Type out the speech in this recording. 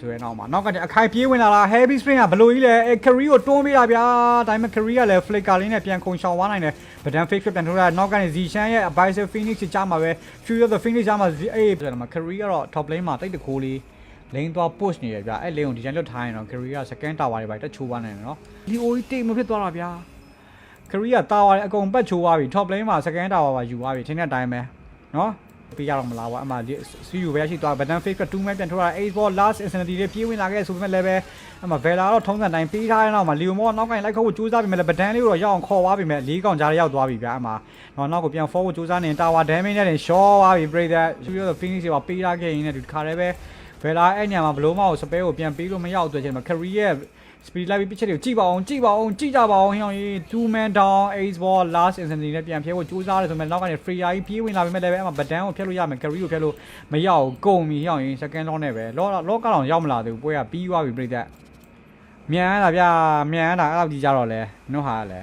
ဆိုရဲနောက်မှာနောက်ကတည်းကအခိုင်ပြေးဝင်လာတာ heavy spring ကဘလို့ကြီးလဲအဲ carry ကိုတွန်းပေးတာဗျာဒါပေမဲ့ carry ကလည်း flicker လေးနဲ့ပြန်ခုန်ရှောင်သွားနိုင်တယ်ဗဒန် fake ပြန်ထိုးတာနောက်ကနေ Zishan ရဲ့ Abyssal Phoenix ကြားမှာပဲ Fury of the Phoenix ကြားမှာအေးဆိုတော့မှာ carry ကတော့ top lane မှာတိတ်တခိုးလေးလိန်သွား push နေရဗျာအဲ့ lane ကိုဒီတိုင်းလွတ်ထားရင်တော့ carry က second tower တွေပဲတက်ချိုးသွားနိုင်တယ်နော်ဒီအိုကြီးတိတ်မဖြစ်သွားတာဗျာ carry က tower တွေအကုန်ပတ်ချိုးသွားပြီ top lane မှာ second tower ပါယူသွားပြီချင်းတဲ့အတိုင်းပဲနော်ပေးရတော့မလားကွာအမှစီယူပဲရှိသွားဗဒန် fake က2မဲပြန်ထိုးတာ ace ball last insanity တွေပြေးဝင်လာခဲ့ဆိုပေမဲ့လည်းပဲအမှ Vela တော့ထုံးစံတိုင်းပေးထားတဲ့နောက်မှာ Leo Mo နောက်ကနေလိုက်ခေါက်ဖို့ကြိုးစားပြီမဲ့လည်းဗဒန်လေးကိုတော့ရောက်အောင်ခေါ်သွားပြီမဲ့၄កောင်ကြားရောက်သွားပြီဗျာအမှတော့နောက်ကိုပြန် forward ကြိုးစားနေ tower damage နဲ့တင် short သွားပြီ breather Fury of Phoenix တွေပါပေးထားခဲ့ရင်းနဲ့ဒီခါတည်းပဲ Vela အဲ့ညမှာဘလို့မအောင် spell ကိုပြန်ပေးလို့မရအောင်တွေ့ချင်မှာ carry ရဲ့ speed လိုက်ပြီးပြစ်ချက်တွေကိုကြည့်ပါအောင်ကြည့်ကြပါအောင်ဟိအောင်ကြီး 2 man down ace ball last insanity နဲ့ပြန်ဖျက်ဖို့ကြိုးစားတယ်ဆိုမဲ့နောက်ကနေ free ကြီးပြေးဝင်လာပြီမဲ့လည်းပဲအမှဗဒန်ကိုဖျက်လို့ရမယ် carry ကိုဖျက်လို့မရအောင်ကုန်ပြီဟိအောင်ကြီး second lock နဲ့ပဲလောကတော့ရောက်မလာသေးဘူးပွဲကပြီးသွားပြီပြိတ္တမြန်ရတာဗျာမြန်ရတာအဲ့လောက်ကြီးကြတော့လဲနှုတ်ဟာလဲ